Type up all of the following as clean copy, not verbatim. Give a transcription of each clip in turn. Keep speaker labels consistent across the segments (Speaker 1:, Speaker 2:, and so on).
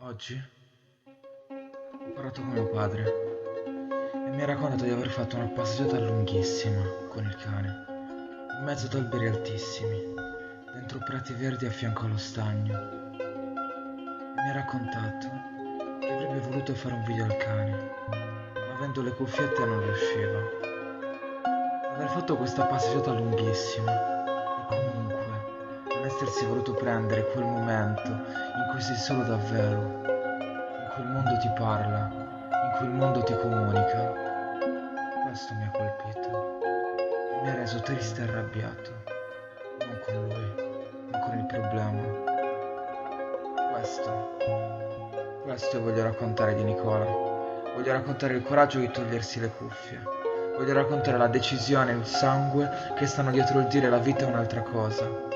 Speaker 1: Oggi ho parlato con mio padre e mi ha raccontato di aver fatto una passeggiata lunghissima con il cane, in mezzo ad alberi altissimi, dentro prati verdi a fianco allo stagno, e mi ha raccontato che avrebbe voluto fare un video al cane, ma avendo le cuffiette non riusciva. Aver fatto questa passeggiata lunghissima e comunque non essersi voluto prendere quel momento in cui sei solo davvero, in cui il mondo ti parla, in cui il mondo ti comunica. Questo mi ha colpito e mi ha reso triste e arrabbiato, non con lui, ma con il problema. Questo voglio raccontare di Nicola. Voglio raccontare il coraggio di togliersi le cuffie. Voglio raccontare la decisione e il sangue che stanno dietro il dire la vita è un'altra cosa.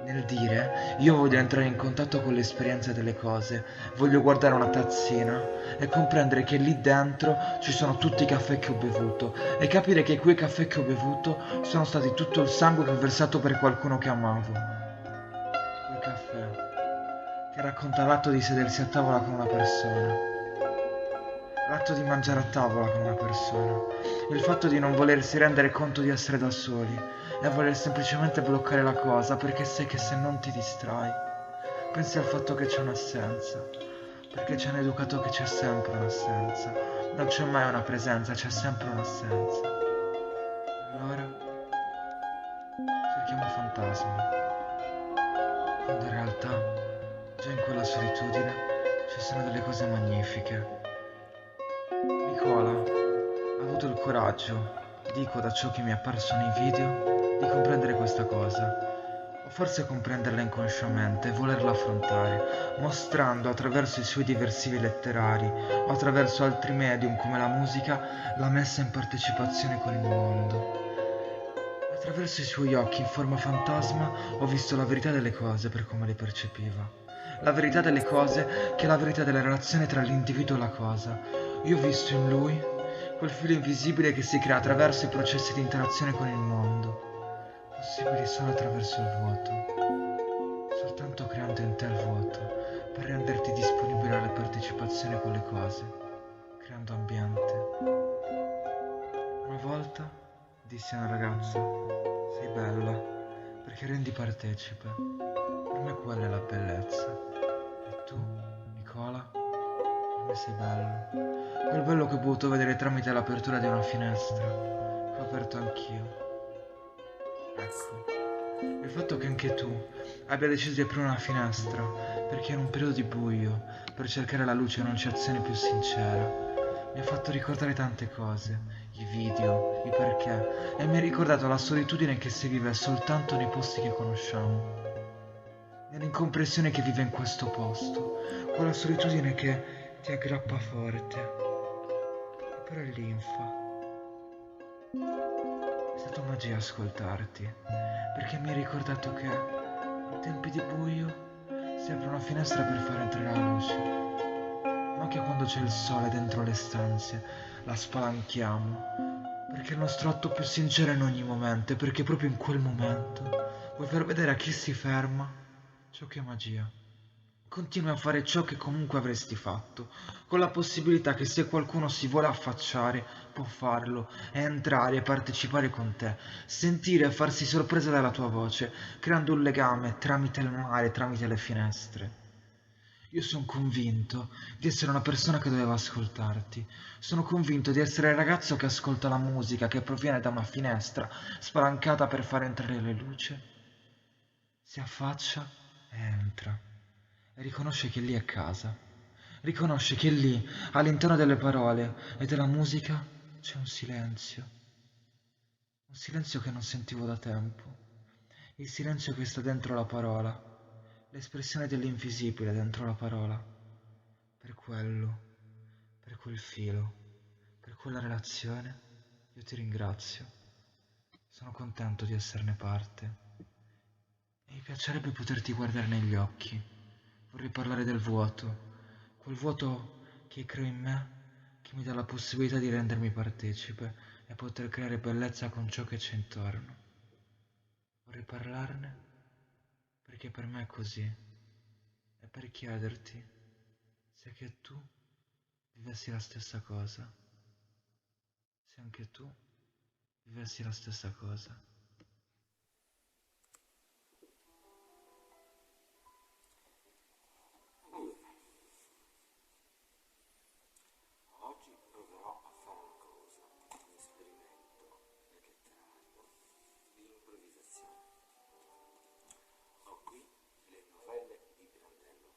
Speaker 1: Nel dire, io voglio entrare in contatto con l'esperienza delle cose, voglio guardare una tazzina e comprendere che lì dentro ci sono tutti i caffè che ho bevuto e capire che quei caffè che ho bevuto sono stati tutto il sangue che ho versato per qualcuno che amavo. Quel caffè che racconta l'atto di sedersi a tavola con una persona, l'atto di mangiare a tavola con una persona, il fatto di non volersi rendere conto di essere da soli e voler semplicemente bloccare la cosa perché sai che se non ti distrai, pensi al fatto che c'è un'assenza, perché ci hanno educato che c'è sempre un'assenza, non c'è mai una presenza, c'è sempre un'assenza. Allora cerchiamo fantasmi, quando in realtà già in quella solitudine ci sono delle cose magnifiche. Nicola ha avuto il coraggio, dico da ciò che mi è apparso nei video, di comprendere questa cosa, o forse comprenderla inconsciamente e volerla affrontare, mostrando attraverso i suoi diversivi letterari o attraverso altri medium come la musica la messa in partecipazione con il mondo. Attraverso i suoi occhi in forma fantasma ho visto la verità delle cose per come le percepiva. La verità delle cose che è la verità della relazione tra l'individuo e la cosa. Io ho visto in lui quel filo invisibile che si crea attraverso i processi di interazione con il mondo, possibili solo attraverso il vuoto, soltanto creando in te il vuoto, per renderti disponibile alla partecipazione con le cose, creando ambiente. Una volta dissi a una ragazza, sei bella, perché rendi partecipe. Per me quella è la bellezza. E tu, Nicola, per me sei bello. Quel bello che ho potuto vedere tramite l'apertura di una finestra, che ho aperto anch'io. Ecco, il fatto che anche tu abbia deciso di aprire una finestra, perché in un periodo di buio, per cercare la luce e un'azione più sincera, mi ha fatto ricordare tante cose, i video, i perché, e mi ha ricordato la solitudine che si vive soltanto nei posti che conosciamo, nell'incomprensione che vive in questo posto, quella solitudine che ti aggrappa forte, e però è linfa. È stata magia ascoltarti, perché mi hai ricordato che in tempi di buio si apre una finestra per far entrare la luce, ma anche quando c'è il sole dentro le stanze la spalanchiamo, perché è il nostro atto più sincero in ogni momento, e perché proprio in quel momento vuoi far vedere a chi si ferma ciò che è magia. Continui a fare ciò che comunque avresti fatto, con la possibilità che se qualcuno si vuole affacciare, può farlo, e entrare e partecipare con te, sentire e farsi sorpresa dalla tua voce, creando un legame tramite il mare, tramite le finestre. Io sono convinto di essere una persona che doveva ascoltarti. Sono convinto di essere il ragazzo che ascolta la musica che proviene da una finestra spalancata per far entrare le luci. Si affaccia e entra. E riconosce che lì è casa. Riconosce che lì, all'interno delle parole e della musica, c'è un silenzio. Un silenzio che non sentivo da tempo. Il silenzio che sta dentro la parola. L'espressione dell'invisibile dentro la parola. Per quello, per quel filo, per quella relazione, io ti ringrazio. Sono contento di esserne parte. E mi piacerebbe poterti guardare negli occhi. Vorrei parlare del vuoto, quel vuoto che creo in me, che mi dà la possibilità di rendermi partecipe e poter creare bellezza con ciò che c'è intorno. Vorrei parlarne perché per me è così, e per chiederti se che tu vivessi la stessa cosa, se anche tu vivessi la stessa cosa.
Speaker 2: Allora, oggi proverò a fare una cosa, un esperimento letterario di improvvisazione. Ho qui le novelle di Pirandello,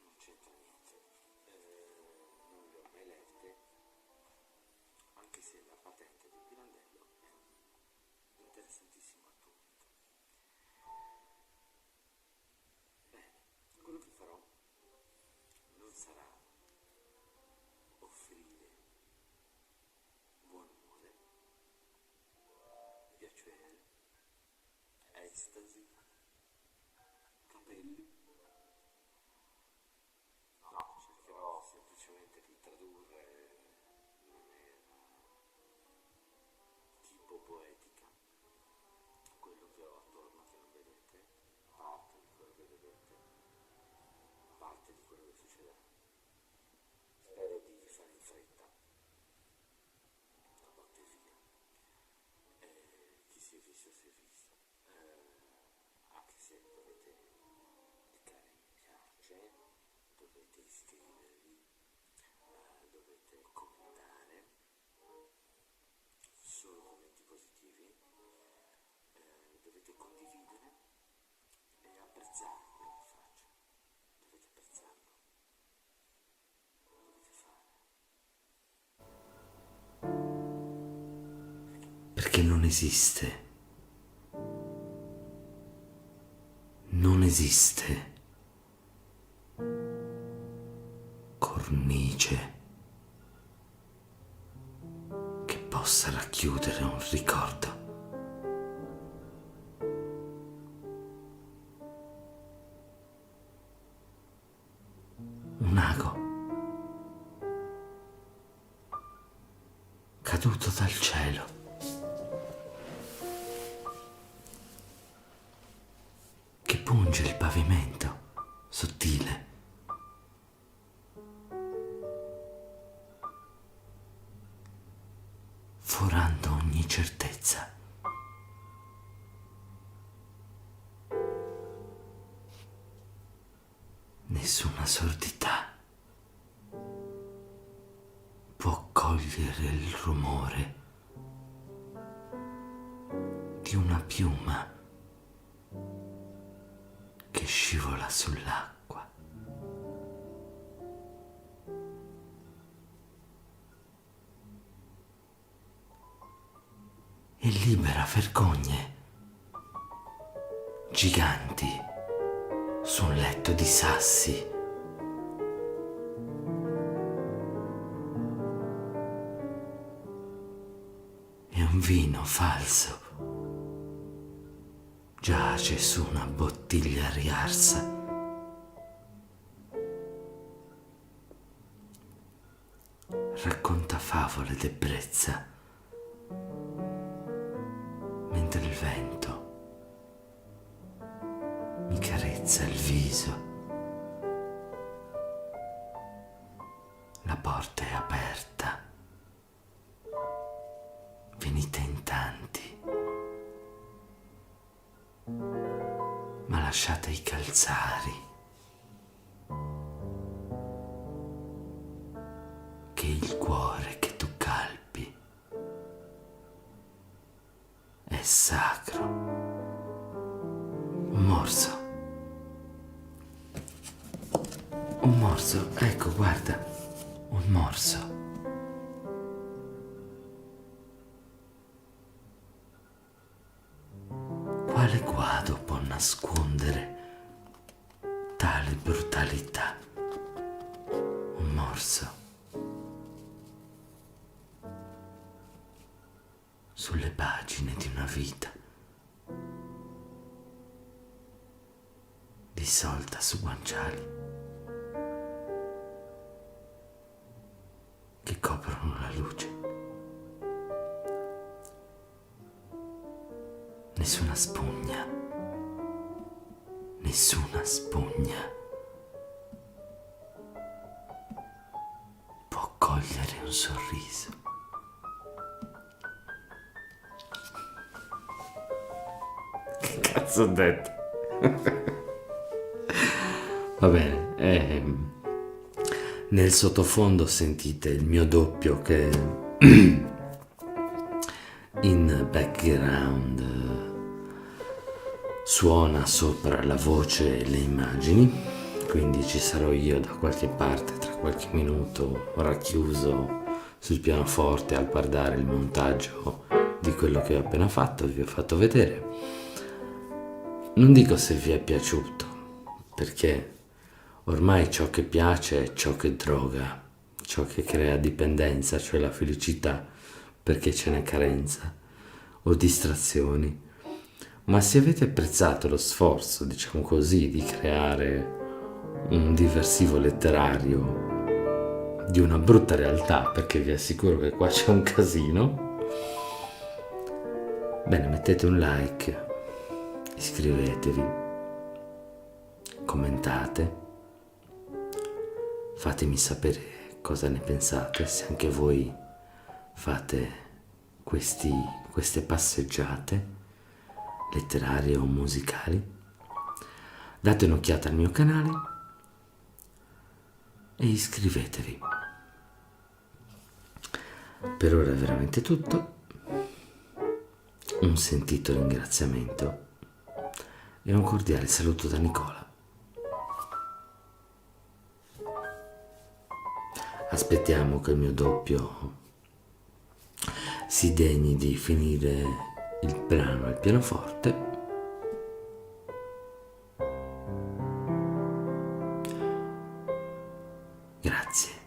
Speaker 2: non c'entra niente, non le ho mai lette, anche se la patente di Pirandello è un interessantissimo argomento. Bene, quello che farò non sarà offrire buon umore, piacere, estasi, capelli. No, cercherò semplicemente di tradurre in maniera tipo poetica quello che ho attorno che non vedete, parte di quello che vedete, parte di quello che succederà. Spero di fare in fretta, la botte via. Chi si è visto si è visto. Anche se dovete cliccare mi piace, dovete iscrivervi, dovete commentare, solo commenti positivi, dovete condividere e apprezzare quello che faccio. Dovete apprezzarlo, dovete fare. Perché non esiste cornice che possa racchiudere un ricordo. Un ago caduto dal cielo, che punge il pavimento sottile, forando ogni certezza. Nessuna sordità può cogliere il rumore di una piuma che scivola sull'acqua. E libera vergogne giganti su un letto di sassi. E un vino falso giace su una bottiglia riarsa. Racconta favole d'ebbrezza mentre il vento mi carezza il viso. La porta è aperta. Venite in tanti, ma lasciate i calzari, che il cuore che tu calpi è sacro. Un morso, ecco, guarda, un morso. Quale guado può nascondere tale brutalità? Un morso sulle pagine di una vita dissolta su guanciali che coprono la luce. Nessuna spugna
Speaker 3: sorriso. Che cazzo ho detto? Va bene, nel sottofondo sentite il mio doppio che in background suona sopra la voce e le immagini, quindi ci sarò io da qualche parte tra qualche minuto racchiuso sul pianoforte a guardare il montaggio di quello che ho appena fatto, vi ho fatto vedere. Non dico se vi è piaciuto, perché ormai ciò che piace è ciò che droga, ciò che crea dipendenza, cioè la felicità, perché ce n'è carenza o distrazioni. Ma se avete apprezzato lo sforzo, diciamo così, di creare un diversivo letterario di una brutta realtà, perché vi assicuro che qua c'è un casino, bene, mettete un like, iscrivetevi, commentate, fatemi sapere cosa ne pensate, se anche voi fate queste passeggiate letterarie o musicali. Date un'occhiata al mio canale e iscrivetevi. Per ora è veramente tutto. Un sentito ringraziamento e un cordiale saluto da Nicola. Aspettiamo che il mio doppio si degni di finire il brano al pianoforte. Grazie.